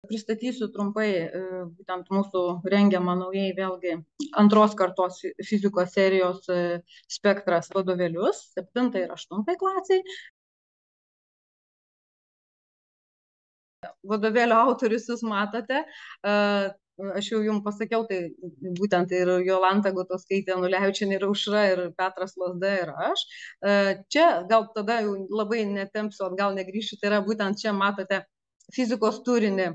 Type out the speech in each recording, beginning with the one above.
Pristatysiu trumpai būtent mūsų rengiamą naujai vėlgi antros kartos fizikos serijos spektras vadovėlius 7 ir 8 klasiai. Vadovėlio autorius jūs matote. Aš jau jums pasakiau, tai būtent ir Jolanta Gutauskaitė Nulevičienė, ir Aušra, ir Petras Lazda, ir aš. Čia gal tada jau labai netempsiu, atgal negrįšiu, tai yra būtent čia matote fizikos turinį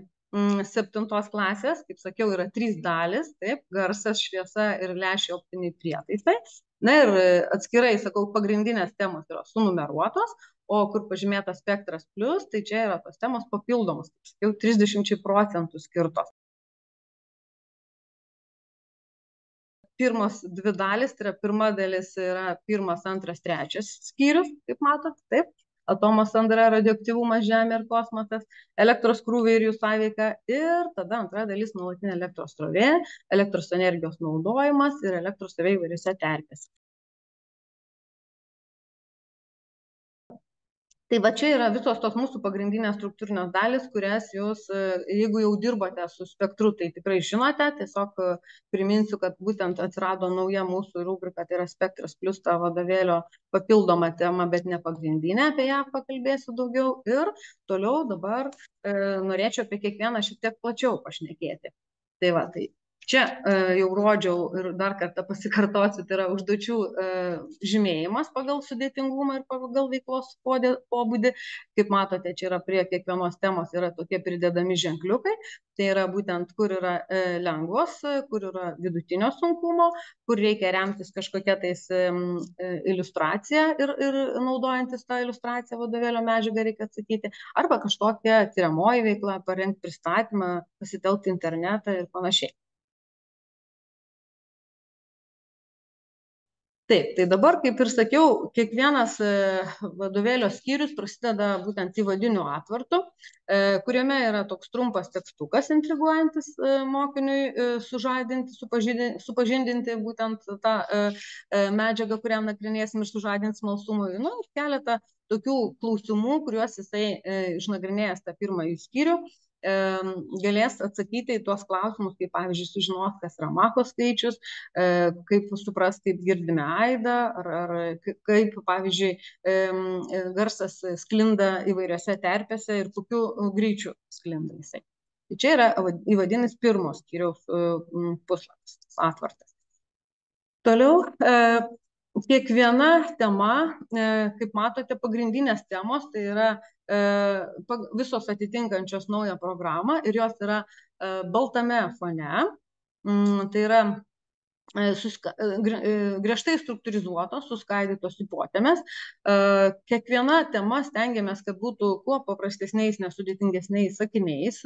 7 klasės, kaip sakiau, yra 3 dalis, taip, garsas, šviesa ir lęšių optiniai prietaisai. Na ir atskirai, sakau, pagrindinės temos yra sunumeruotos, o kur pažymėta spektras plus, tai čia yra tos temos papildomos, jau 30% skirtos. Pirmos 2 dalis, tai yra pirma dalis yra 1, 2, 3 skyrius, kaip matot, taip. Atomo sandara, radioaktyvumas, Žemė ir kosmosas, elektros krūviai ir jų sąveika. Ir tada antra dalis nuolatinė elektros srovė, elektros energijos naudojimas ir elektros srovė įvairiose terpėse. Tai va čia yra visos tos mūsų pagrindinės struktūrinės dalis, kurias jūs, jeigu jau dirbote su spektru, tai tikrai žinote. Tiesiog priminsiu, kad būtent atsirado nauja mūsų rubrika, tai yra spektras plus ta vadovėlio papildoma tema, bet ne pagrindinė, apie ją pakalbėsiu daugiau. Ir toliau dabar norėčiau apie kiekvieną šiek tiek plačiau pašnekėti. Tai va, tai čia jau rodžiau ir dar kartą pasikartosiu, tai yra užduočių žymėjimas pagal sudėtingumą ir pagal veiklos pobūdį. Kaip matote, čia yra prie kiekvienos temos yra tokie pridedami ženkliukai. Tai yra būtent, kur yra lengvos, kur yra vidutinio sunkumo, kur reikia remtis kažkokia tais iliustracija ir naudojantis tą iliustraciją vadovėlio medžiagą reikia atsakyti, arba kažkokia tyriamoji veikla, parengti pristatymą, pasitelkti internetą ir panašiai. Taip, tai dabar, kaip ir sakiau, kiekvienas vadovėlio skyrius prasideda būtent įvadiniu atvartu, kuriame yra toks trumpas tekstukas intriguojantis mokiniui sužadinti, supažindinti būtent tą medžiagą, kurią nagrinėsim, ir sužadinti smalsumui. Nu, keletą tokių klausimų, kuriuos jisai išnagrinėjęs tą pirmąjį skyrių, galės atsakyti į tuos klausimus, kaip pavyzdžiui sužinos, kas yra Macho skaičius, kaip supras, kaip girdime aidą, ar kaip pavyzdžiui garsas sklinda įvairiose terpėse ir kokiu greičiu sklinda jisai. Tai čia yra įvadinis pirmos skyriaus puslapis, atvartas. Toliau kiekviena tema, kaip matote, pagrindinės temos, tai yra visos atitinkančios naują programą ir jos yra baltame fone. Tai yra griežtai struktūrizuotos, suskaidytos į potemes. Kiekviena tema stengiamės, kad būtų kuo paprastesniais, nesudėtingesniais sakiniais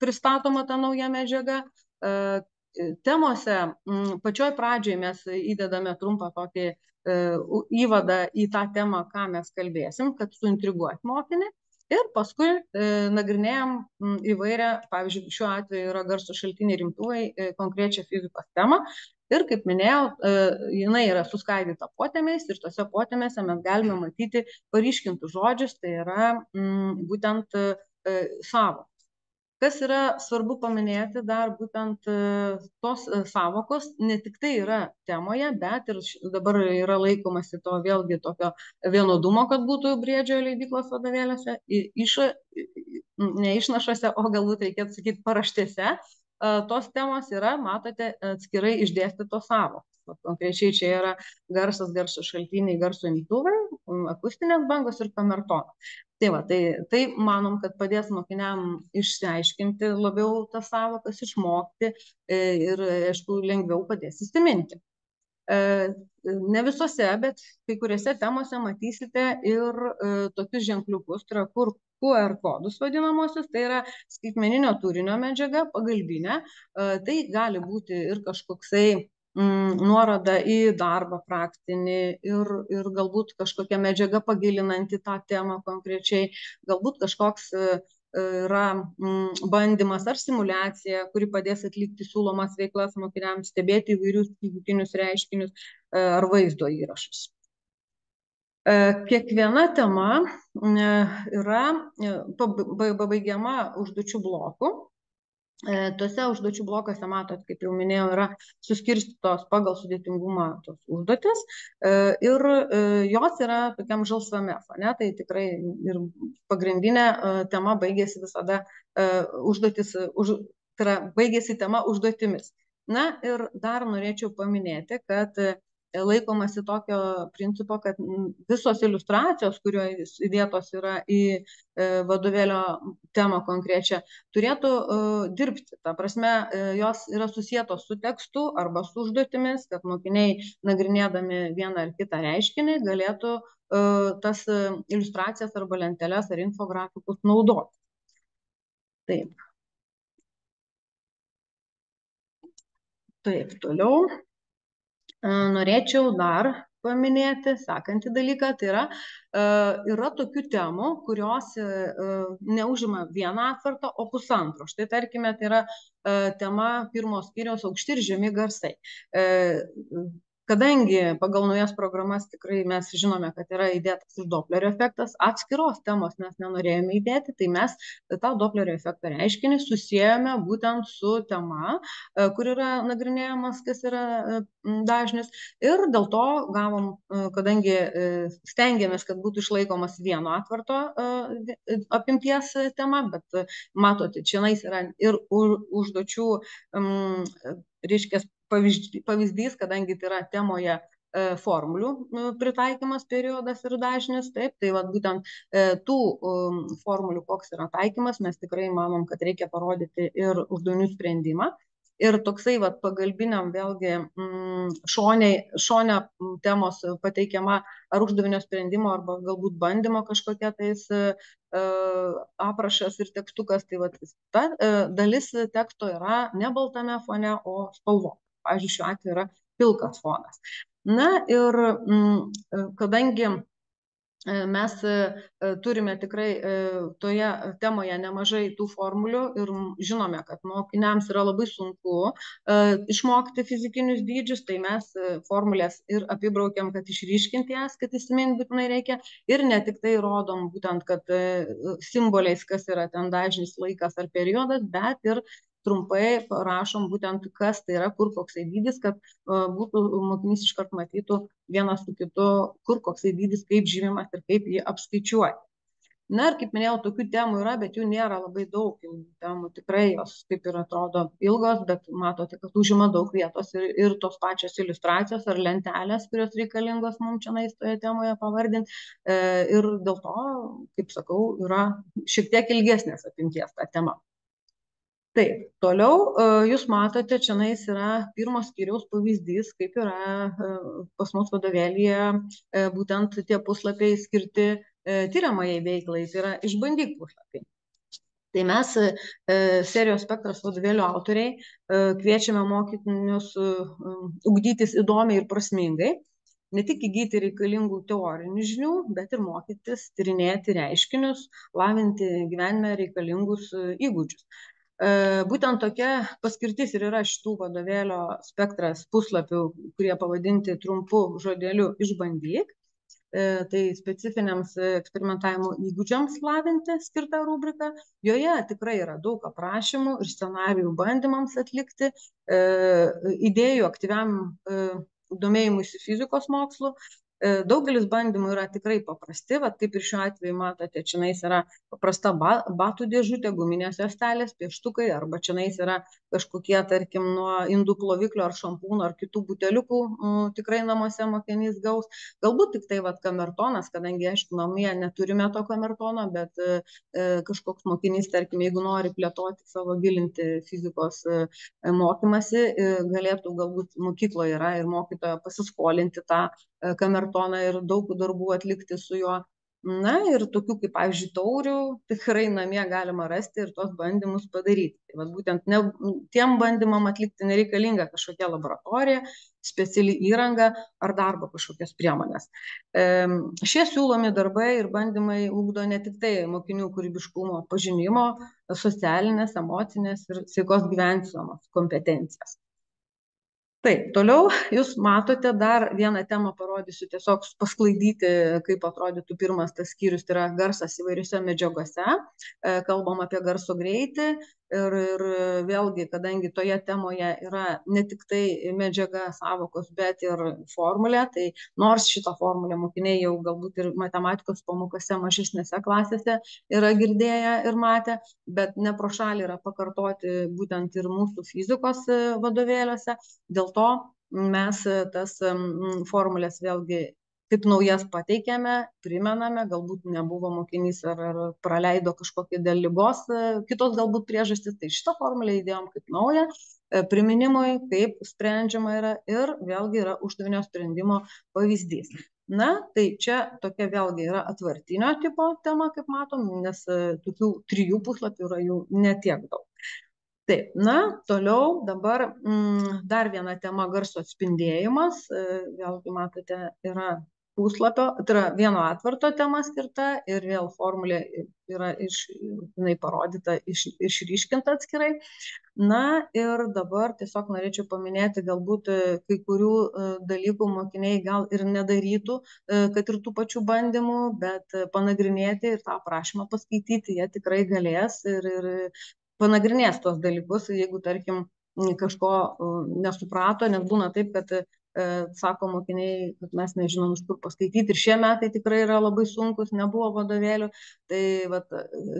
pristatoma ta nauja medžiaga. Temose pačioj pradžioj mes įdedame trumpą tokį įvadą į tą temą, ką mes kalbėsim, kad suintriguoti mokinį. Ir paskui nagrinėjam įvairią, pavyzdžiui, šiuo atveju yra garso šaltiniai imtuvai, konkrečią fizikos temą. Ir kaip minėjau, jinai yra suskaidyta potemiais ir tose potemėse mes galime matyti paryškintus žodžius, tai yra būtent sąvokos. Kas yra svarbu paminėti, dar būtent tos sąvokos ne tik tai yra temoje, bet ir dabar yra laikomasi to vėlgi tokio vienodumo, kad būtų Briedžio leidyklos vadovėliuose, ne išnašuose, o galbūt reikėtų sakyti paraštėse. Tos temos yra, matote, atskirai išdėstytos sąvokos. Konkrečiai čia yra garsas, garso šaltiniai, garso imtuvai, akustinės bangos ir kamertonas. Tai va, tai manom, kad padės mokiniam išsiaiškinti labiau tas sąvokas, išmokti ir, aišku, lengviau padės įsiminti. Ne visose, bet kai kuriuose temose matysite ir tokius ženkliukus, tai yra QR kodus vadinamosius, tai yra skaitmeninio turinio medžiaga, pagalbinė. Tai gali būti ir kažkoksai nuoroda į darbą praktinį ir galbūt kažkokia medžiaga pagilinanti tą temą konkrečiai, galbūt kažkoks yra bandymas ar simulacija, kuri padės atlikti siūlomas veiklas mokiniams, stebėti įvairius fizikinius reiškinius ar vaizdo įrašus. Kiekviena tema yra pabaigiama užduočių blokų. Tuose užduočių blokuose, matot, kaip jau minėjau, yra suskirstytos pagal sudėtingumą tos užduotis ir jos yra tokiam žalsvame fone, tai tikrai ir pagrindinė tema baigėsi visada užduotis, tai yra baigėsi tema užduotimis. Na ir dar norėčiau paminėti, kad laikomasi tokio principo, kad visos iliustracijos, kurios įdėtos yra į vadovėlio temą konkrečią, turėtų dirbti. Ta prasme, jos yra susietos su tekstu arba su užduotimis, kad mokiniai, nagrinėdami vieną ar kitą reiškinį, galėtų tas iliustracijas arba lenteles ar infografikus naudoti. Taip. Taip, toliau. Norėčiau dar paminėti sekantį dalyką, tai yra tokių temų, kurios neužima vieną atvartą, o pusantro. Štai tarkime, tai yra tema pirmos skyriaus aukšti ir žemi garsai. Kadangi pagal naujas programas tikrai mes žinome, kad yra įdėtas ir Doplerio efektas, atskiros temos mes nenorėjome įdėti, tai mes tą Doplerio efektą reiškinį susijęme būtent su tema, kur yra nagrinėjamas, kas yra dažnis. Ir dėl to gavom, kadangi stengiamės, kad būtų išlaikomas vieno atvarto apimties tema, bet matote, čionais yra ir užduočių, reiškia, pavyzdys, kadangi tai yra temoje formulių pritaikymas, periodas ir dažnis, taip, tai vat būtent tų formulių, koks yra taikymas, mes tikrai manom, kad reikia parodyti ir uždavinių sprendimą. Ir toksai vat pagalbiniam vėlgi šone temos pateikiama ar uždavinio sprendimo, arba galbūt bandymo kažkokia tais aprašas ir tekstukas, tai vat ta dalis teksto yra ne baltame fone, o spalvota. Pavyzdžiui, šiuo atveju yra pilkas fonas. Na ir kadangi mes turime tikrai toje temoje nemažai tų formulių ir žinome, kad mokiniams yra labai sunku išmokti fizikinius dydžius, tai mes formulės ir apibraukiam, kad išryškinti jas, kad įsiminti būtinai reikia, ir ne tik tai rodom būtent, kad simboliais, kas yra ten dažnis, laikas ar periodas, bet ir trumpai parašom būtent, kas tai yra, kur koksai dydis, kad būtų mokinys iškart matytų vienas su kitu, kur koksai dydis, kaip žymimas ir kaip jį apskaičiuoti. Na ir kaip minėjau, tokių temų yra, bet jų nėra labai daug. Temų tikrai jos kaip ir atrodo ilgos, bet matote, kad užima daug vietos ir tos pačios iliustracijos ar lentelės, kurios reikalingos mums čia toje temoje pavardinti. Ir dėl to, kaip sakau, yra šiek tiek ilgesnės apimties ta tema. Taip, toliau jūs matote, čia yra pirmos skyriaus pavyzdys, kaip yra pas mus vadovėlyje būtent tie puslapiai skirti tyriamajai veiklai, tai yra išbandyk puslapiai. Tai mes serijos Spektras vadovėlio autoriai kviečiame mokinius ugdytis įdomiai ir prasmingai, ne tik įgyti reikalingų teorinių žinių, bet ir mokytis, tyrinėti reiškinius, lavinti gyvenime reikalingus įgūdžius. Būtent tokia paskirtis ir yra šitų vadovėlio Spektras puslapių, kurie pavadinti trumpu žodeliu išbandyk. Tai specifiniams eksperimentavimo įgūdžiams lavinti skirta rubrika. Joje tikrai yra daug aprašymų ir scenarijų bandymams atlikti, idėjų aktyviam domėjimuisi fizikos mokslu. Daugelis bandymų yra tikrai paprasti, vat kaip ir šiuo atveju matote, čia yra paprasta batų dėžutė, guminės juostelės, pieštukai, arba čia yra kažkokie, tarkim, nuo indų ploviklio ar šampūno ar kitų buteliukų tikrai namuose mokinys gaus. Galbūt tik tai vat kamertonas, kadangi, aišku, namie neturime to kamertono, bet kažkoks mokinys, tarkim, jeigu nori plėtoti savo, gilinti fizikos mokymasi, galėtų galbūt mokykloje yra ir mokytojo pasiskolinti tą kamertoną ir daug darbų atlikti su juo. Na ir tokių kaip, pavyzdžiui, taurių tikrai namie galima rasti ir tos bandymus padaryti. Tai vat būtent tiem bandymam atlikti nereikalinga kažkokia laboratorija, speciali įranga ar darbo kažkokios priemonės. Šie siūlomi darbai ir bandymai ugdo ne tik tai mokinių kūrybiškumo, pažinimo, socialinės, emocinės ir sveikos gyvensenos kompetencijas. Taip, toliau jūs matote dar vieną temą, parodysiu tiesiog pasklaidyti, kaip atrodytų pirmas tas skyrius, tai yra garsas įvairiuose medžiagose, kalbam apie garso greitį ir vėlgi, kadangi toje temoje yra ne tik tai medžiaga savokos, bet ir formulė, tai nors šitą formulę mokiniai jau galbūt ir matematikos pamokose mažesnėse klasėse yra girdėję ir matę, bet ne pro šalį yra pakartoti būtent ir mūsų fizikos vadovėliuose. Dėl to mes tas formulės vėlgi kaip naujas pateikėme, primename, galbūt nebuvo mokinys ar praleido kažkokį dėl ligos, kitos galbūt priežastys, tai šitą formulę įdėjom kaip naują priminimui, kaip sprendžiama yra ir vėlgi yra uždavinio sprendimo pavyzdys. Na, tai čia tokia vėlgi yra atvartinio tipo tema, kaip matom, nes tokių 3 puslapių yra jų netiek daug. Taip, na, toliau dabar dar viena tema garso atspindėjimas. Vėlgi matote, yra puslapio, tai yra vieno atvarto tema skirta ir vėl formulė yra jinai parodyta, išryškinta atskirai. Na ir dabar tiesiog norėčiau paminėti galbūt kai kurių dalykų mokiniai gal ir nedarytų, kad ir tų pačių bandymų, bet panagrinėti ir tą aprašymą paskaityti jie tikrai galės ir panagrinės tuos dalykus, jeigu, tarkim, kažko nesuprato, nes būna taip, kad sako mokiniai, kad mes nežinom, iš kur paskaityti. Ir šie metai tikrai yra labai sunkus, nebuvo vadovėlių. Tai vat,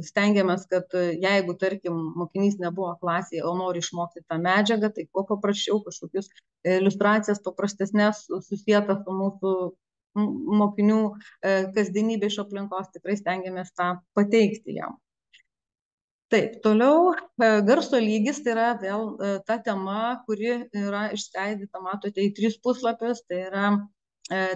stengiamės, kad jeigu, tarkim, mokinys nebuvo klasėje, o nori išmokti tą medžiagą, tai kuo paprasčiau kažkokius iliustracijas paprastesnės susietas su mūsų mokinių kasdienybė iš aplinkos, tikrai stengiamės tą pateikti jam. Taip, toliau garso lygis, tai yra vėl ta tema, kuri yra išskaidyta, matote, į 3 puslapius, tai yra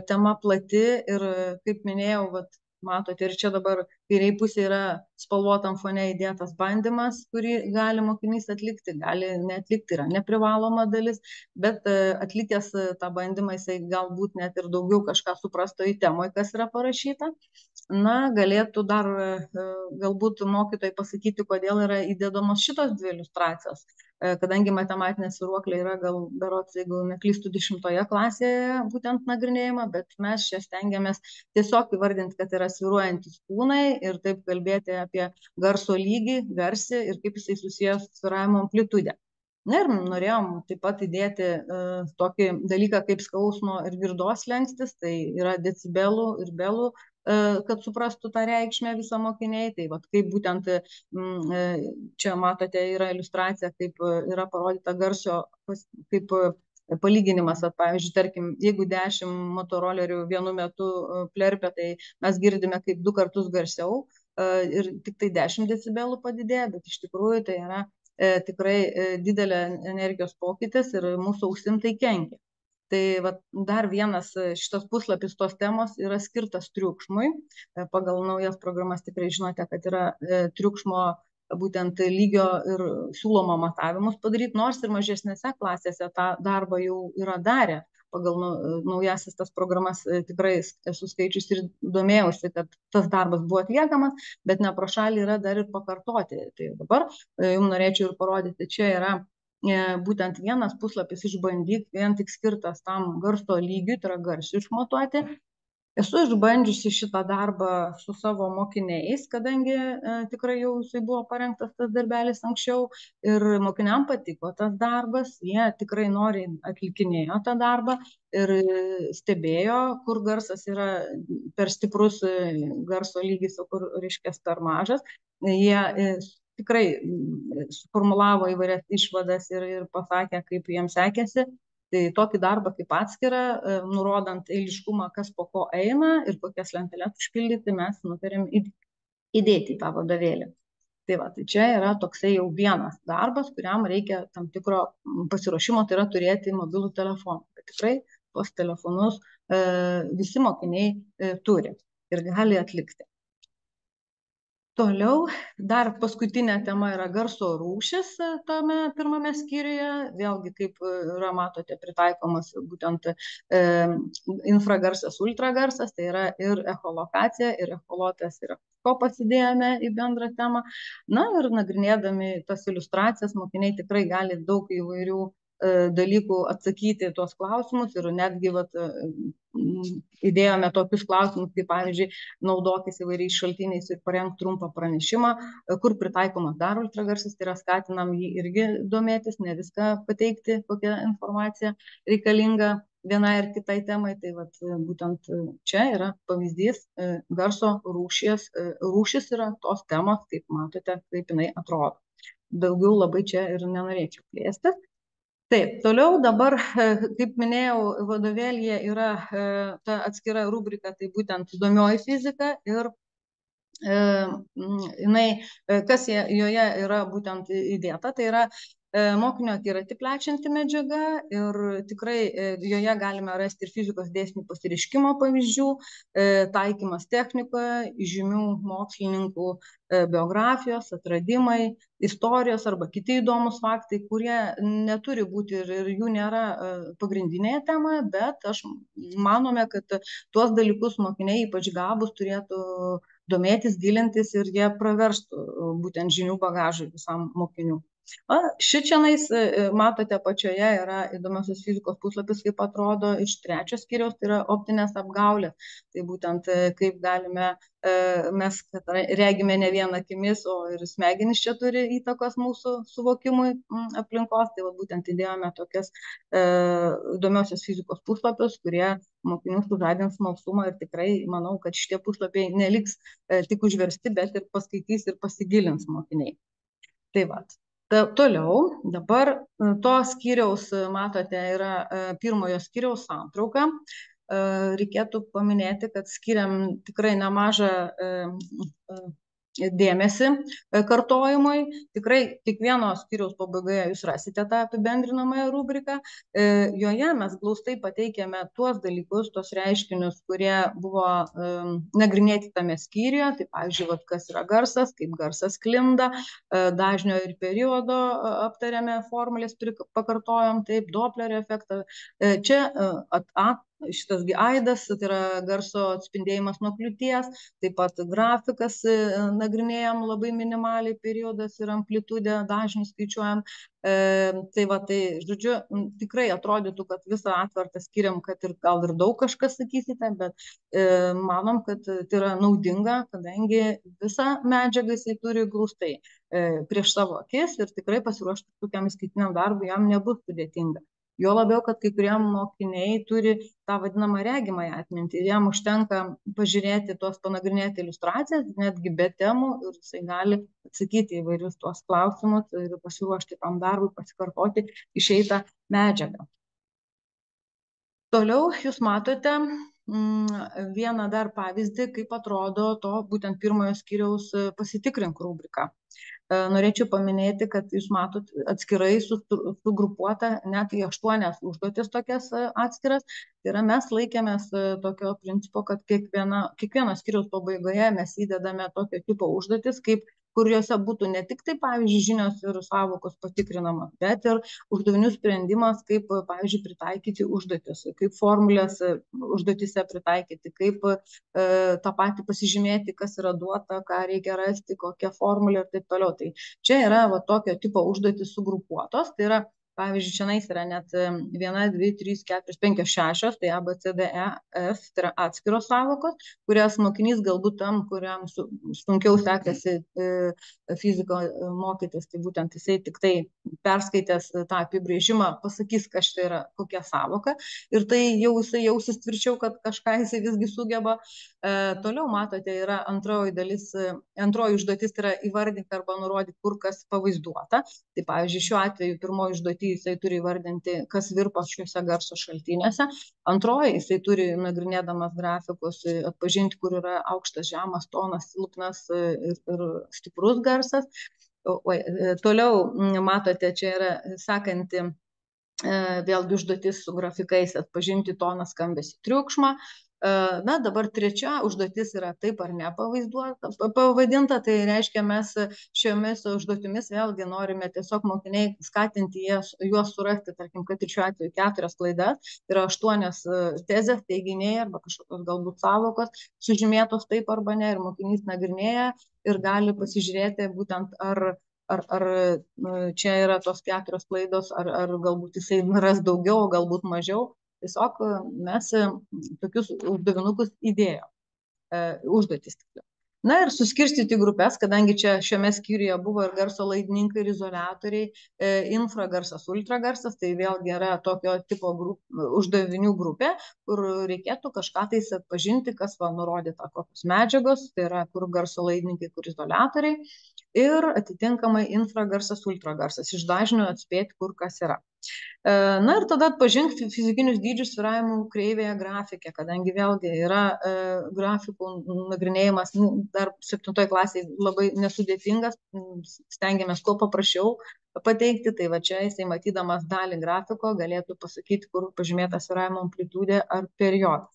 tema plati ir, kaip minėjau, matote, ir čia dabar kairiai pusė yra spalvotam fone įdėtas bandymas, kurį gali mokinys atlikti, gali neatlikti, yra neprivaloma dalis, bet atlikęs tą bandymą, jisai galbūt net ir daugiau kažką suprasto į temoje, kas yra parašyta. Na, galėtų dar galbūt mokytojai pasakyti, kodėl yra įdedamos šitos 2 iliustracijos, kadangi matematinė svyruoklė yra gal berods, jeigu neklystu, 10 klasėje būtent nagrinėjama, bet mes čia stengiamės tiesiog įvardinti, kad yra svyruojantis kūnai ir taip kalbėti apie garso lygį, garsį ir kaip jisai susijęs su svyravimo amplitude. Na ir norėjom taip pat įdėti tokį dalyką kaip skausmo ir girdos slenkstis, tai yra decibelų ir belų, kad suprastų tą reikšmę visą mokiniai. Tai vat, kaip būtent čia matote yra iliustracija, kaip yra parodyta garso, kaip palyginimas, pavyzdžiui, tarkim, jeigu 10 motorolerių vienu metu plerpia, tai mes girdime kaip 2 kartus garsiau ir tik tai 10 decibelų padidėja, bet iš tikrųjų tai yra tikrai didelė energijos pokytis ir mūsų ausim tai kenkia. Tai vat, dar vienas šitas puslapis tos temos yra skirtas triukšmui. Pagal naujas programas tikrai žinote, kad yra triukšmo būtent lygio ir siūloma matavimus padaryti, nors ir mažesnėse klasėse tą darbą jau yra darę. Pagal naujasis tas programas tikrai esu skaičius ir domėjausi, kad tas darbas buvo atliekamas, bet ne pro šalį yra dar ir pakartoti. Tai dabar jums norėčiau ir parodyti, čia yra būtent vienas puslapis išbandyk, vien tik skirtas tam garso lygiui, tai yra garsiu išmatuoti. Esu išbandžiusi šitą darbą su savo mokiniais, kadangi tikrai jau jisai buvo parengtas tas darbelis anksčiau ir mokiniam patiko tas darbas, jie tikrai noriai atlikinėjo tą darbą ir stebėjo, kur garsas yra per stiprus garso lygis, o kur, reiškia, per mažas. Jie tikrai suformulavo įvairias išvadas ir pasakė, kaip jiems sekėsi. Tai tokį darbą kaip atskirą, nurodant eiliškumą, kas po ko eina ir kokias lenteles užpildyti, mes nutarėm įdėti į tą vadovėlį. Tai va, tai čia yra toksai jau vienas darbas, kuriam reikia tam tikro pasiruošimo, tai yra turėti mobilų telefoną. Bet tikrai tuos telefonus visi mokiniai turi ir gali atlikti. Toliau, dar paskutinė tema yra garso rūšis tame pirmame skyriuje. Vėlgi, kaip yra, matote, pritaikomas būtent infragarsas, ultragarsas, tai yra ir echolokacija, ir echolotas, ir echoskopas įdėjome į bendrą temą. Na ir nagrinėdami tas iliustracijas, mokiniai tikrai gali daug įvairių dalykų atsakyti tuos klausimus ir netgi įdėjome tokius klausimus, kaip pavyzdžiui, naudokis įvairiais šaltiniais ir parenk trumpą pranešimą, kur pritaikomas dar ultragarsas, tai yra skatinam jį irgi domėtis, ne viską pateikti, kokią informaciją reikalinga vienai ar kitai temai. Tai būtent čia yra pavyzdys garso rūšis yra tos temos, kaip matote, kaip jinai atrodo. Daugiau labai čia ir nenorėčiau plėstis. Taip, toliau dabar, kaip minėjau, vadovėlyje yra ta atskira rubrika, tai būtent įdomioji fizika ir kas joje yra būtent įdėta, tai yra mokinio akiratį plečianti medžiaga ir tikrai joje galime rasti ir fizikos dėsnių pasireiškimo pavyzdžių, taikymas technikoje, žymių mokslininkų biografijos, atradimai, istorijos arba kiti įdomus faktai, kurie neturi būti ir jų nėra pagrindinėje temoje, bet manome, kad tuos dalykus mokiniai ypač gabūs turėtų domėtis, gilintis ir jie praverstų būtent žinių bagažui visam mokinių. Šičianais, matote, apačioje yra įdomiosios fizikos puslapis, kaip atrodo iš 3 skyriaus, tai yra optinės apgaulės. Tai būtent kaip galime, mes regime ne vien akimis, o ir smegenys čia turi įtakos mūsų suvokimui aplinkos. Tai būtent įdėjome tokias įdomiosios fizikos puslapius, kurie mokinių sužadins smalsumą ir tikrai manau, kad šitie puslapiai neliks tik užversti, bet ir paskaitys ir pasigilins mokiniai. Tai toliau, dabar to skyriaus, matote, yra pirmojo skyriaus santrauka. Reikėtų paminėti, kad skiriam tikrai nemažą dėmesį kartojimui. Tikrai kiekvieno skyriaus pabaigoje jūs rasite tą apibendrinamąją rubriką. Joje mes glaustai pateikėme tuos dalykus, tuos reiškinius, kurie buvo nagrinėti tame skyriuje. Tai pavyzdžiui, kas yra garsas, kaip garsas sklinda, dažnio ir periodo aptarėme, formulės pakartojom, taip, Doplerio efektą. Čia šitas aidas, tai yra garso atspindėjimas nuo kliūties, taip pat grafikas nagrinėjom labai minimaliai, periodas ir amplitudę, dažnį skaičiuojam. Tai žodžiu, tikrai atrodytų, kad visą atvartą skiriam, kad ir gal ir daug kažkas sakysite, bet manom, kad tai yra naudinga, kadangi visą medžiagą jisai turi glaustai prieš savo akis ir tikrai pasiruošti tokiam įskaitiniam darbui jam nebus sudėtinga. Jo labiau, kad kai kurie mokiniai turi tą vadinamą regimąją atmintį ir jam užtenka pažiūrėti panagrinėti iliustracijas, netgi be temų, ir jisai gali atsakyti įvairius tuos klausimus ir pasiruošti tam darbui, pasikartoti išeitą medžiagą. Toliau jūs matote vieną dar pavyzdį, kaip atrodo to būtent pirmojo skyriaus pasitikrink rubrika. Norėčiau paminėti, kad jūs matot atskirai sugrupuota net į 8 užduotis tokias atskiras. Tai yra mes laikėmės tokio principo, kad kiekvieno skyriaus pabaigoje mes įdedame tokio tipo užduotis, kuriuose būtų ne tik tai, pavyzdžiui, žinios ir savokos patikrinama, bet ir uždavinių sprendimas, kaip, pavyzdžiui, pritaikyti užduotis, kaip formulės užduotise pritaikyti, kaip tą patį pasižymėti, kas yra duota, ką reikia rasti, kokia formulė ir taip toliau. Tai čia yra tokio tipo užduotis sugrupuotos, tai yra, pavyzdžiui, šiandien yra net 1, 2, 3, 4, 5, 6, tai A, B, C, D, E, F, tai yra atskiros savokos, kurias mokinys galbūt tam, kuriam sunkiau sekasi fiziko mokytis, tai būtent jisai tik tai perskaitęs tą apibrėžimą pasakys, kas tai yra, kokia savoka, ir tai jau jisai jausis tvirčiau, kad kažką jisai visgi sugeba. Toliau matote, yra antroji užduotis, tai yra įvardinti arba nurodyti, kur kas pavaizduota. Tai pavyzdžiui, šiuo atveju pirmoji užduotį jisai turi įvardinti, kas virpa šiuose garso šaltiniuose. Antroji, jisai turi, nagrinėdamas grafikus, atpažinti, kur yra aukštas, žemas, tonas, silpnas ir stiprus garsas. Toliau matote, čia yra sekanti vėlgi užduotis su grafikais, atpažinti toną, skambesį, triukšmą. Na, dabar trečia užduotis yra taip ar ne pavadinta, tai reiškia, mes šiomis užduotimis vėlgi norime tiesiog mokiniai skatinti juos surasti, tarkim, kad ir šiuo atveju 4 klaidas, yra 8 tezės, teiginiai arba kažkokios galbūt savokos sužymėtos taip arba ne, ir mokinys nagrinėja ir gali pasižiūrėti būtent, ar ar čia yra tos 4 klaidos, ar galbūt jisai ras daugiau, galbūt mažiau. Tiesiog mes tokius uždavinukus įdėjome. Užduotis. Na ir suskirstyti grupės, kadangi čia šiame skyriuje buvo ir garso laidininkai, ir izoliatoriai, infragarsas, ultragarsas, tai vėlgi yra tokio tipo uždavinių grupė, kur reikėtų kažką tais atpažinti, kas nurodyta, kokios medžiagos, tai yra kur garso laidininkai, kur izoliatoriai, ir atitinkamai infragarsas, ultragarsas, iš dažnio atspėti, kur kas yra. Na ir tada atpažink fizikinius dydžius svyravimų kreivėje grafikė, kadangi vėlgi yra grafikų nagrinėjimas dar 7 klasėje labai nesudėtingas, stengiamės kuo paprasčiau pateikti, tai va čia jisai matydamas dalį grafiko galėtų pasakyti, kur pažymėta svyravimo amplitudė ar periodas.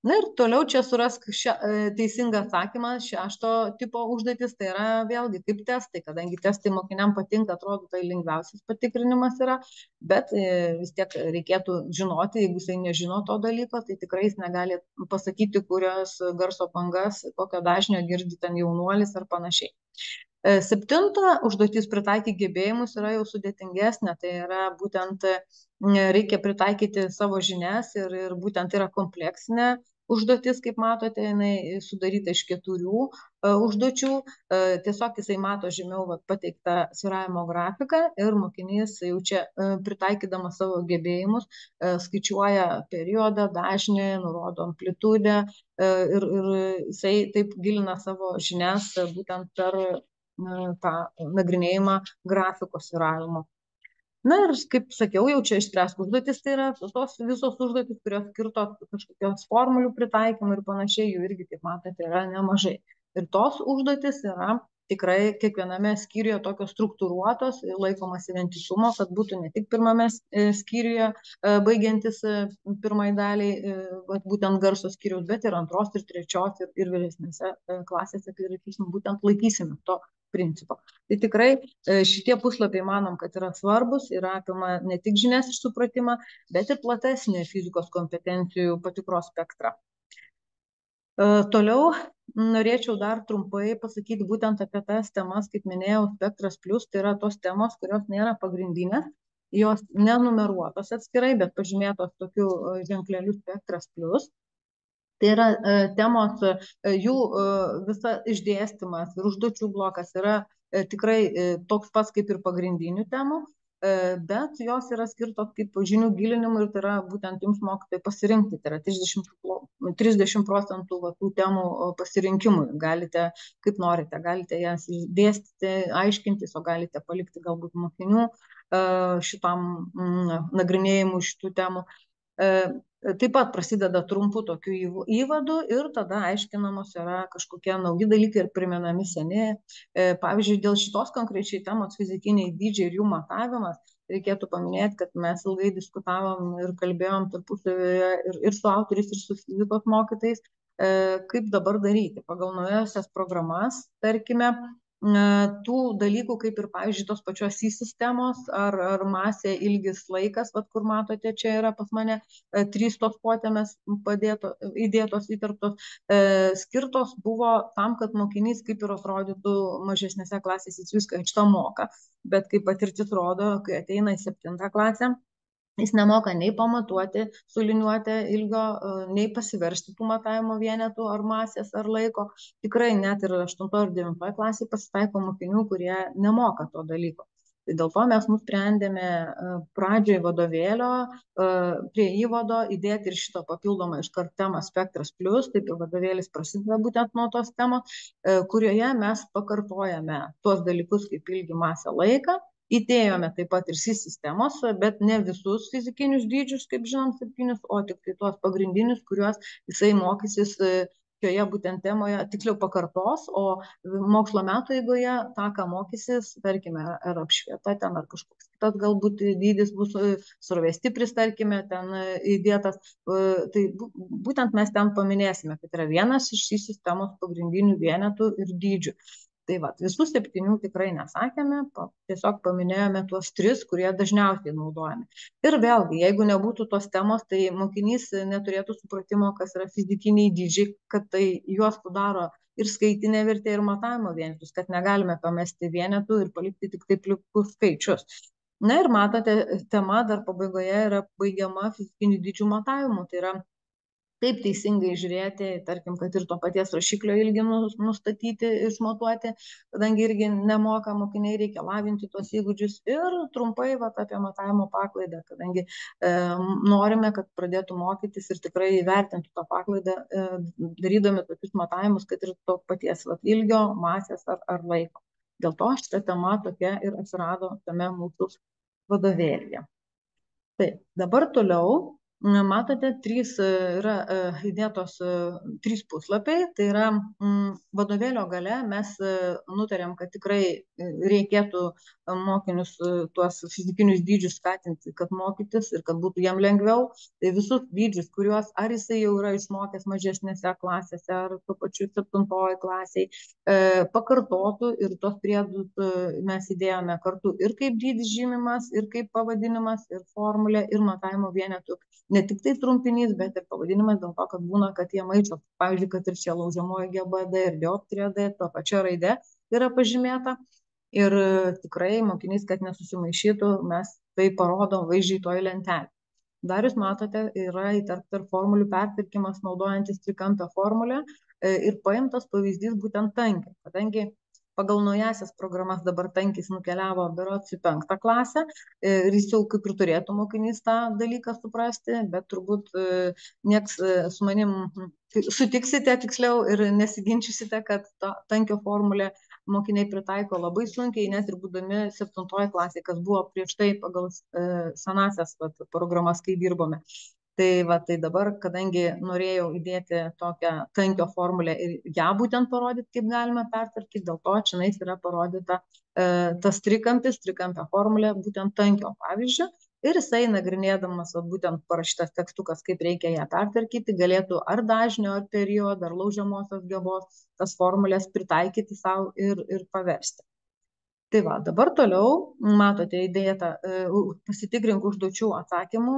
Na ir toliau čia surask teisingą atsakymą, 6 tipo užduotis, tai yra vėlgi kaip testai, kadangi testai mokiniam patinka, atrodo, tai lengviausias patikrinimas yra, bet vis tiek reikėtų žinoti, jeigu jisai nežino to dalyko, tai tikrai jis negali pasakyti, kurios garso bangas, kokio dažnio girdi ten jaunuolis ar panašiai. 7 užduotis pritaikyti gebėjimus yra jau sudėtingesnė, tai yra būtent reikia pritaikyti savo žinias ir būtent yra kompleksinė užduotis, kaip matote, jinai sudaryta iš 4 užduočių, tiesiog jisai mato žemiau pateiktą svyravimo grafiką ir mokinys jau čia pritaikydamas savo gebėjimus skaičiuoja periodą, dažnį, nurodo amplitudę ir jisai taip gilina savo žinias būtent per tą nagrinėjimą grafiko svyravimo. Na ir, kaip sakiau, jau čia išspręsk užduotis, tai yra tos visos užduotis, kurios skirtos kažkokios formulių pritaikymų ir panašiai, jų irgi, kaip matote, yra nemažai. Ir tos užduotis yra tikrai kiekviename skyriuje tokios struktūruotos ir laikomasi vientisumo, kad būtų ne tik pirmame skyriuje baigiantis pirmai daliai, būtent garso skyriaus, bet ir 2 ir 3 ir vėlesnėse klasėse, kai būtent laikysime to principo. Tai tikrai šitie puslapiai manom, kad yra svarbus ir apima ne tik žinias ir supratimą, bet ir platesnį fizikos kompetencijų patikros spektrą. Toliau norėčiau dar trumpai pasakyti būtent apie tas temas, kaip minėjau, Spektras Plus, tai yra tos temos, kurios nėra pagrindinės, jos nenumeruotos atskirai, bet pažymėtos tokiu ženkleliu Spektras Plus. Tai yra temos, jų visa išdėstymas ir užduočių blokas yra tikrai toks pats kaip ir pagrindinių temų, bet jos yra skirtos kaip žinių gilinimui ir tai yra būtent jums mokytojai pasirinkti, tai yra 30% tų temų pasirinkimui, galite kaip norite, galite jas dėstyti, aiškintis, o galite palikti galbūt mokinių šitam nagrinėjimui šitų temų. Taip pat prasideda trumpų tokių įvadų ir tada aiškinamos yra kažkokie nauji dalykai ir primenami seni. Pavyzdžiui, dėl šitos konkrečiai temos fizikiniai dydžiai ir jų matavimas, reikėtų paminėti, kad mes ilgai diskutavom ir kalbėjom tarpusavyje ir su autoriais, ir su fizikos mokytais, kaip dabar daryti. Pagal naujasias programas, tarkime, tų dalykų, kaip ir, pavyzdžiui, tos pačios sistemos ar masė, ilgis, laikas, kur matote, čia yra pas mane 3 tos potėmės įdėtos, įtarptos, skirtos buvo tam, kad mokinys kaip ir atrodytų mažesnėse klasėse, jis viską šitą moka, bet kaip patirtis rodo, kai ateina į 7 klasę, jis nemoka nei pamatuoti su liniuote ilgio, nei pasiversti tų matavimo vienetų ar masės ar laiko. Tikrai net ir 8 ir 9 klasėje pasitaiko mokinių, kurie nemoka to dalyko. Tai dėl to mes nusprendėme pradžioje vadovėlio prie įvado įdėti ir šito papildomą iškart temą Spektras Plus, taip ir vadovėlis prasideda būtent nuo tos temos, kurioje mes pakartojame tuos dalykus kaip ilgį, masę, laiką. Įdėjome taip pat ir sistemos, bet ne visus fizikinius dydžius, kaip žinom, 7, o tik tai tuos pagrindinius, kuriuos jisai mokysis šioje būtent temoje, tiksliau pakartos, o mokslo metų eigoje tą, ką mokysis, tarkime, ar apšvieta ten, ar kažkoks kitas galbūt dydis bus srovėstipris, tarkime, ten įdėtas, tai būtent mes ten paminėsime, kad yra vienas iš sistemos pagrindinių vienetų ir dydžių. Tai va, visų 7 tikrai nesakėme, tiesiog paminėjome tuos 3, kurie dažniausiai naudojami. Ir vėlgi, jeigu nebūtų tos temos, tai mokinys neturėtų supratimo, kas yra fizikiniai dydžiai, kad tai juos sudaro ir skaitinė vertė, ir matavimo vienetus, kad negalime pamesti vienetų ir palikti tik tai plikus skaičius. Na ir matote, tema dar pabaigoje yra baigiama fizikinių dydžių matavimu. Tai yra kaip teisingai žiūrėti, tarkim, kad ir to paties rašiklio ilgį nustatyti, išmatuoti, kadangi irgi nemoka mokiniai, reikia lavinti tuos įgūdžius. Ir trumpai apie matavimo paklaidą, kadangi norime, kad pradėtų mokytis ir tikrai įvertintų tą paklaidą, darydami tokius matavimus, kad ir to paties ilgio, masės ar laiko. Dėl to šita tema tokia ir atsirado tame mūsų vadovėlyje. Taip, dabar toliau. Matote, yra įdėtos 3 puslapiai, tai yra vadovėlio gale mes nutarėm, kad tikrai reikėtų mokinius tuos fizikinius dydžius skatinti, kad mokytis ir kad būtų jam lengviau. Tai visus dydžius, kuriuos ar jisai jau yra išmokęs mažesnėse klasėse, ar tuo pačiu 7 klasiai, pakartotų ir tos priedus mes įdėjome kartu ir kaip dydis žymimas, ir kaip pavadinimas, ir formulė, ir matavimo vienetų. Ne tik tai trumpinys, bet ir pavadinimas, dėl to, kad būna, kad jie maišo. Pavyzdžiui, kad ir čia laužiamoji GBD ir dioptrija D, to pačia raide yra pažymėta. Ir tikrai mokinys, kad nesusimaišytų, mes tai parodom vaizdžiai toj lentelė. Dar jūs matote, yra įterpta ir formulių pertvarkymas naudojantis trikampę formulę ir paimtas pavyzdys būtent tankio, kadangi pagal naujasias programas dabar tankis nukeliavo berods į 5 klasę ir jis jau kaip ir turėtų mokinys tą dalyką suprasti, bet turbūt nieks su manim sutiksite tiksliau ir nesiginčysite, kad tankio formulę mokiniai pritaiko labai sunkiai, net ir būdami 7 klasėje, kas buvo prieš tai pagal senasias programas, kai dirbome. Tai dabar, kadangi norėjau įdėti tokią tankio formulę ir ją būtent parodyti, kaip galima pertvarkyti, dėl to čionais yra parodyta tas trikampio formulė būtent tankio pavyzdžio. Ir jisai nagrinėdamas būtent parašytas tekstukas, kaip reikia ją pertvarkyti, galėtų ar dažnio, ar periodo, ar laužiamosios gebos tas formulės pritaikyti savo ir paversti. Tai va, dabar toliau matote įdėtą pasitikrink užduočių atsakymų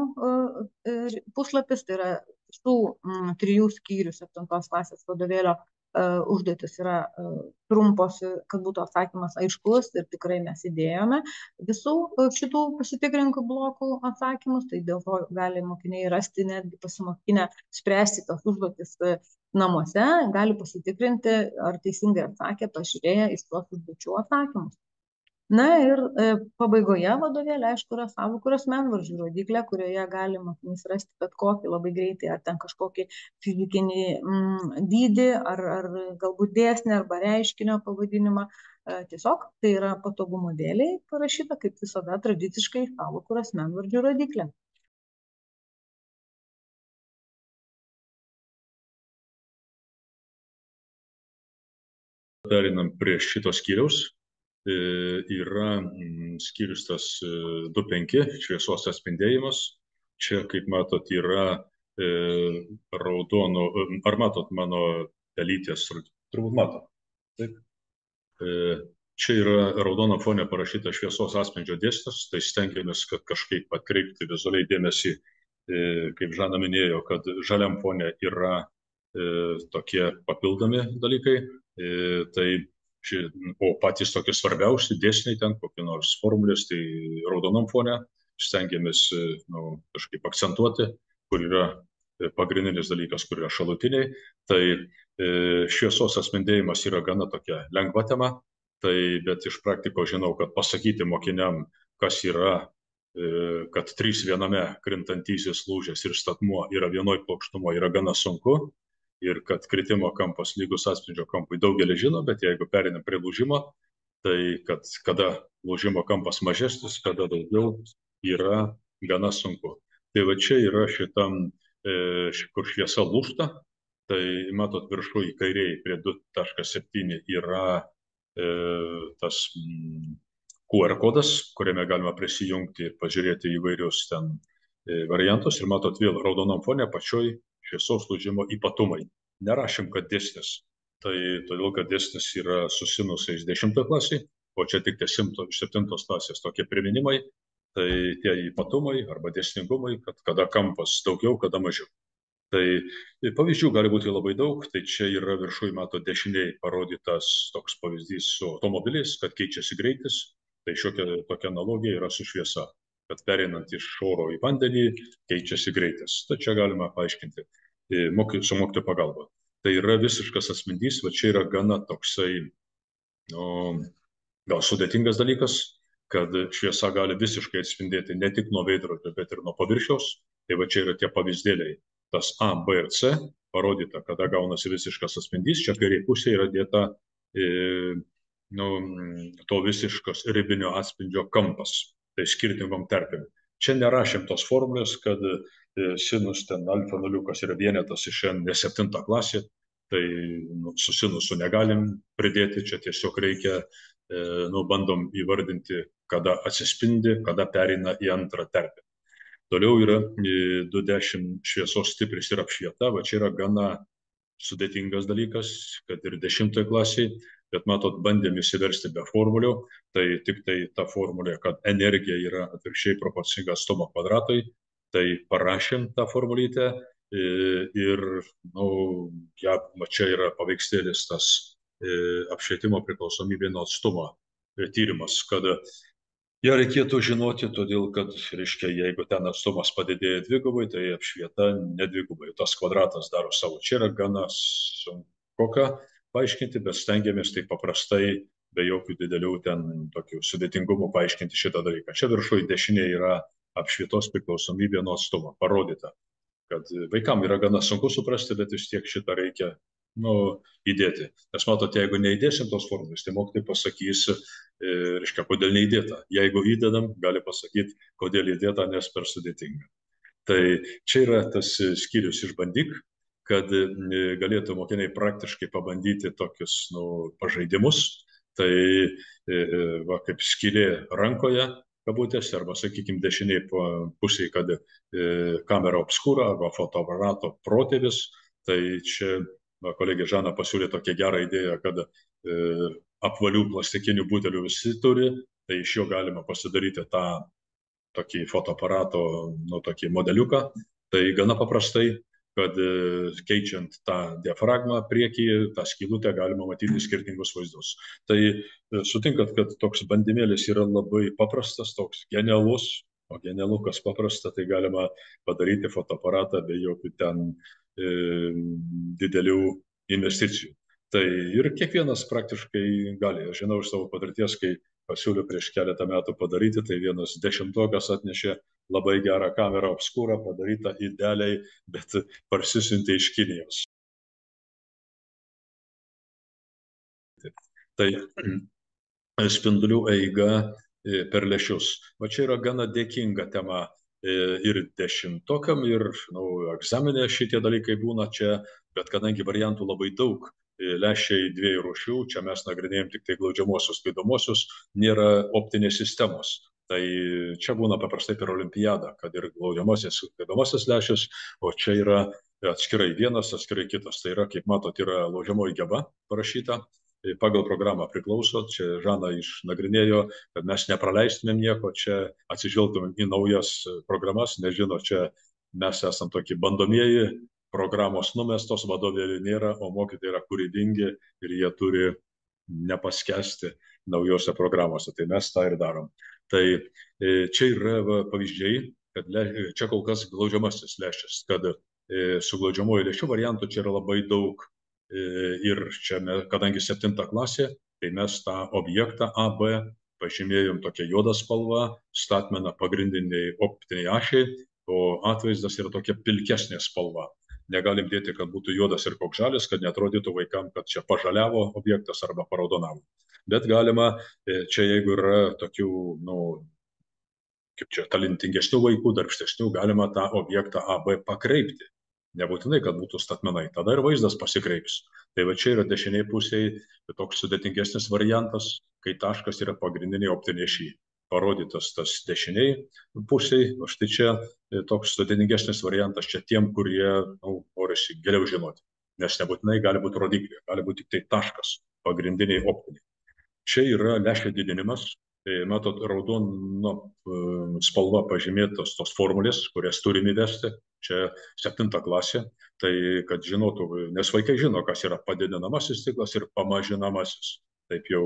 puslapis, tai yra visų 3 skyrių 7 klasės vadovėlio užduotis yra trumpos, kad būtų atsakymas aiškus ir tikrai mes įdėjome visų šitų pasitikrink blokų atsakymus, tai dėl to gali mokiniai rasti netgi pasimokinę spręsti tas užduotis namuose, gali pasitikrinti, ar teisingai atsakė, pažiūrėję iš tuos užduočių atsakymus. Na ir pabaigoje vadovėlė, aišku, yra sąvokų ir asmenvardžių rodiklė, kurioje gali mokinys rasti bet kokį labai greitai, ar ten kažkokį fizikinį dydį, ar galbūt dėsnį, arba reiškinio pavadinimą. Tiesiog tai yra patogumo dėliai parašyta, kaip visada, tradiciškai sąvokų ir asmenvardžių rodiklė. Perinam prie šito skyriaus. Yra skyrius tas 2.5 šviesos atspindėjimas. Čia, kaip matot, yra raudono, ar matot mano pelytės, turbūt matot. Taip. Čia yra raudono fone parašyta šviesos atspindžio dėsnis, tai stengiamės, kad kažkaip atkreipti vizualiai dėmesį, kaip Žana minėjo, kad žaliam fone yra tokie papildomi dalykai, o patys tokie svarbiausi dėsniai ten, kokie nors formulės, tai raudonom fone stengiamės kažkaip akcentuoti, kur yra pagrindinis dalykas, kur yra šalutiniai. Tai šviesos atspindėjimas yra gana tokia lengva tema, bet iš praktikos žinau, kad pasakyti mokiniam, kas yra, kad 3 viename krintantysis lūžis ir statmuo yra vienoj plokštumo, yra gana sunku. Ir kad kritimo kampas lygus atspindžio kampui daugelį žino, bet jeigu perinam prie lūžimo, tai kad kada lūžimo kampas mažesnis, kada daugiau, yra gana sunku. Tai va čia yra šitam, kur šviesa lūžta, tai matot viršui kairiai prie 2.7 yra tas QR kodas, kuriame galima prisijungti ir pažiūrėti įvairius ten variantus. Ir matot vėl raudonom fone pačioj šviesos lūžimo ypatumai. Nerašym, kad dėsnis Tai todėl, kad dėsnis yra su sinusais 10 klasiai, o čia tik 7 klasės tokie priminimai, tai tie ypatumai arba dėsningumai, kad kada kampas daugiau, kada mažiau. Tai pavyzdžių gali būti labai daug, tai čia yra viršuje mato dešiniai parodytas toks pavyzdys su automobiliais, kad keičiasi greitis, tai šiokia tokia analogija yra su šviesa, kad pereinant iš oro į vandenį keičiasi greitis. Tai čia galima paaiškinti su mokytojo pagalba. Tai yra visiškas atspindys, va čia yra gana toksai, nu, gal sudėtingas dalykas, kad šviesa gali visiškai atspindėti ne tik nuo veidrodžio, bet ir nuo paviršiaus. Tai va čia yra tie pavyzdėliai. Tas A, B ir C parodyta, kada gaunasi visiškas atspindys. Čia kairėje pusėje yra dėta to visiškos ribinio atspindžio kampas. Tai skirtingom terpėm. Čia nerašėm tos formulės, kad sinus ten alfa nuliukas yra vienetas iš n, ne 7 klasė. Tai su sinusu negalim pridėti, čia tiesiog reikia, bandom įvardinti, kada atsispindi, kada pereina į antrą terpę. Toliau yra 20 šviesos stipris ir apšvieta, va čia yra gana sudėtingas dalykas, kad ir 10 klasiai, bet matot, bandėm įsiversti be formulių, tai tik tai ta formulė, kad energija yra atvirkščiai proporcinga atstumo kvadratui, tai parašėm tą formulytę ir, ja, čia yra paveikslėlis tas apšvietimo priklausomybė nuo atstumo tyrimas, kad ją reikėtų žinoti, todėl kad, reiškia, jeigu ten atstumas padidėja dvigubai, tai apšvieta nedvigubai. Tas kvadratas daro savo. Čia yra gana sunkoka paaiškinti, bet stengiamės tai paprastai, be jokių didelių ten tokių sudėtingumų paaiškinti šitą dalyką. Čia viršuje dešinė yra apšvietos priklausomybė nuo atstumo. Parodyta, kad vaikam yra gana sunku suprasti, bet vis tiek šitą reikia įdėti. Nes matot, jeigu neįdėsim tos formulės, tai mokytojai pasakys, reiškia, kodėl neįdėta. Jeigu įdedam, gali pasakyti, kodėl įdėta, nes per sudėtinga. Tai čia yra tas skyrius išbandyk, kad galėtų mokiniai praktiškai pabandyti tokius pažaidimus. Tai va, kaip skylė rankoje, kabutėse, arba, sakykime, dešiniai pusėje, kad kamera obskūra arba fotoaparato protėvis. Tai čia kolegė Žana pasiūlė tokią gerą idėją, kad apvalių plastikinių butelių visi turi, tai iš jo galima pasidaryti tą tokį fotoaparato, tokį modeliuką. Tai gana paprastai, kad keičiant tą diafragmą priekyje, tą skylutę galima matyti skirtingus vaizdus. Tai sutinkat, kad toks bandymėlis yra labai paprastas, toks genialus, o genialu, kas paprasta, tai galima padaryti fotoaparatą be jokių ten didelių investicijų. Tai ir kiekvienas praktiškai gali. Aš žinau iš savo patirties, kai pasiūliau prieš keletą metų padaryti, tai vienas 10-okas atnešė labai gerą kamerą obskūrą, padarytą idealiai, bet parsisiuntė iš Kinijos. Tai spindulių eiga per lęšius. Va čia yra gana dėkinga tema ir 10-okam, ir egzaminė šitie dalykai būna čia, bet kadangi variantų labai daug, lęšiai 2 rūšių, čia mes nagrinėjom tik tai glaudžiamuosius, skaidomuosius, nėra optinės sistemos. Tai čia būna paprastai per olimpiadą, kad ir glaudžiamasis, skaidomasis lęšis, o čia yra atskirai vienas, atskirai kitas. Tai yra, kaip matot, yra laužiamoji geba parašyta. Pagal programą priklauso, čia Žana išnagrinėjo, kad mes nepraleistumėm nieko, čia atsižvelgtumėm į naujas programas, nežino, čia mes esam tokie bandomieji, programos numestos, vadovėlių nėra, o mokytojai yra kūrybingi ir jie turi nepaskesti naujose programuose, tai mes tą ir darom. Tai čia yra pavyzdžiai, kad čia kol kas glaudžiamasis lęšis, kad su glaudžiamuoju lęšiu variantų čia yra labai daug. Ir čia, kadangi 7 klasė, tai mes tą objektą AB pažymėjom tokia juoda spalva, statmena pagrindiniai optiniai ašiai, o atvaizdas yra tokia pilkesnė spalva. Negalim dėti, kad būtų juodas ir koks žalias, kad neatrodytų vaikam, kad čia pažaliavo objektas arba paraudonavo. Bet galima, čia jeigu yra tokių, kaip čia, talentingesnių vaikų, darbštesnių, galima tą objektą AB pakreipti. Nebūtinai, kad būtų statmenai, tada ir vaizdas pasikreips. Tai va čia yra dešiniai pusėje toks sudėtingesnis variantas, kai taškas yra pagrindiniai optiniai ašiai. Parodytas tas dešiniai pusėje, o štai čia toks sudėtingesnis variantas čia tiem, kurie norisi geriau žinoti. nes nebūtinai gali būti rodikliai, gali būti tik tai taškas, pagrindiniai optiniai. Čia yra lęšio didinimas, tai matot, raudona spalva pažymėtos tos formulės, kurias turime įvesti, čia 7 klasė, tai kad žinotų, nes vaikai žino, kas yra padidinamasis stiklas ir pamažinamasis, taip jau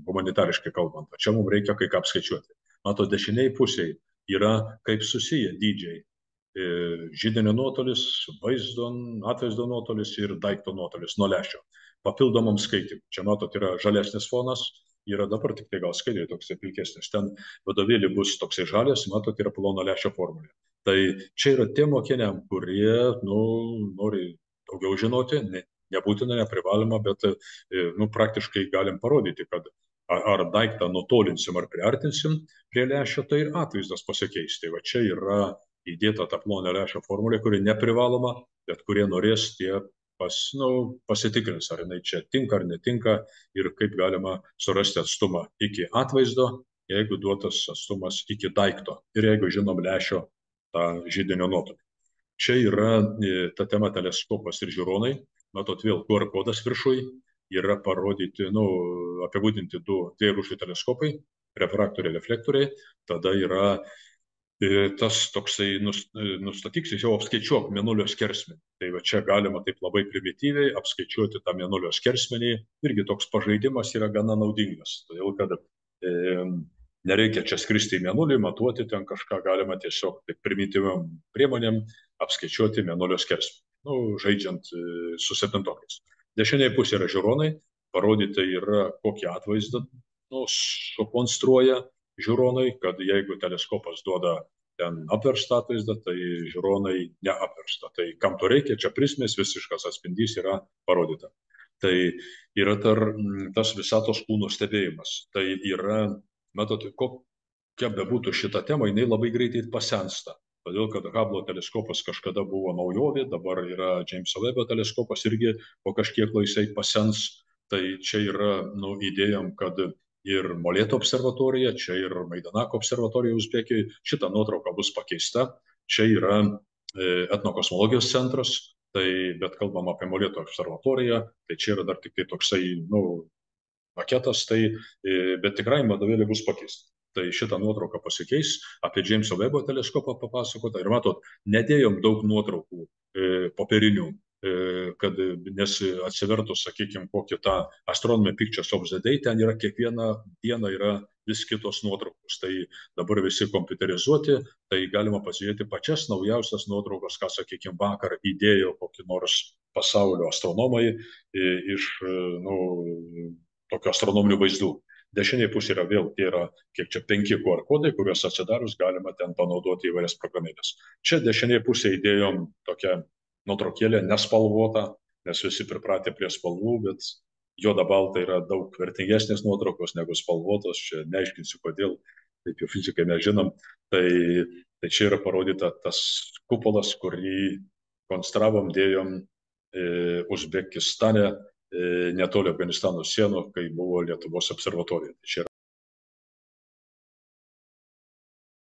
humanitariškai kalbant, čia mums reikia kai ką apskaičiuoti. Matot, dešiniai pusiai yra kaip susiję dydžiai. Židinio nuotolis, atvaizdo nuotolis ir daikto nuotolis nuo lęšio. Papildomam skaitimui. Čia matot, yra žalesnis fonas, yra dabar tik tai gal skaidriai toks pilkesnis. Ten vadovėlį bus toksai žalės, matot, yra plono lęšio formulė. Tai čia yra tie mokiniam, kurie nori daugiau žinoti, nebūtina, neprivaloma, bet praktiškai galim parodyti, kad ar daiktą nutolinsim ar priartinsim prie lęšio, tai ir atvaizdas pasikeis. Tai va čia yra įdėta ta plono lęšio formulė, kuri neprivaloma, bet kurie norės, tie pasitikrins, ar jinai čia tinka ar netinka ir kaip galima surasti atstumą iki atvaizdo, jeigu duotas atstumas iki daikto ir jeigu žinom lęšio tą židinio nuotolį. Čia yra ta tema teleskopas ir žiūronai, matot vėl QR kodas viršui, yra parodyti, apibūdinti dviejų rūšių teleskopai, refraktoriai, reflektoriai, tada yra tas toksai nustatyk, jau apskaičiuok mėnulio skersmenį. Tai va čia galima taip labai primityviai apskaičiuoti tą mėnulio skersmenį. Irgi toks pažaidimas yra gana naudingas, todėl kad nereikia čia skristi į mėnulį, matuoti ten kažką, galima tiesiog taip primityviam priemonėm apskaičiuoti mėnulio skersmenį, žaidžiant su 7-okais. Dešinėje pusėje yra žiūronai, parodyta yra kokį atvaizdą sukonstruoja žiūronai, kad jeigu teleskopas duoda ten apverstą atvaizdą, tai žiūronai neapversta. Tai kam to reikia, čia prismės, visiškas atspindys yra parodyta. Tai yra tas visatos kūno stebėjimas. Tai yra, matot, kokia bebūtų šita tema, jinai labai greitai pasensta. Todėl, kad Hubble'o teleskopas kažkada buvo naujovė, dabar yra Jameso Webbo teleskopas irgi po kažkiek laisai pasens. Tai čia yra idėjom, kad ir Molėtų observatorija, čia ir Maidanako observatorija Uzbekijoje, šita nuotrauka bus pakeista. Čia yra etnokosmologijos centras, bet kalbam apie Molėtų observatoriją, tai čia yra dar tik tai toksai, maketas, bet tikrai vadovėlė bus pakeista. Tai šitą nuotrauką pasikeis, apie Jameso Webbo teleskopą papasakota. Ir matot, nedėjom daug nuotraukų popierinių, nes atsivertus, sakykime, kokį tą Astronomy Pictures of the Day, ten yra kiekvieną dieną yra vis kitos nuotraukos. Tai dabar visi kompiuterizuoti, tai galima pasižiūrėti pačias naujausias nuotraukos, ką, sakykime, vakar įdėjo kokį nors pasaulio astronomai iš tokių astronominių vaizdų. Dešinėje pusėje yra vėl, yra kiek čia 5 QR kodai, kuriuos atsidarius galima ten panaudoti įvairias programėlės. Čia dešinėje pusėje įdėjom tokią nuotraukėlę nespalvotą, nes visi pripratę prie spalvų, bet juoda balta yra daug vertingesnės nuotraukos negu spalvotos, čia neaiškinsiu kodėl, taip jau fizikai mes žinom. Tai čia yra parodyta tas kupolas, kurį konstravom, dėjom Uzbekistane, netoli Afganistano sienų, kai buvo Lietuvos observatorija. Čia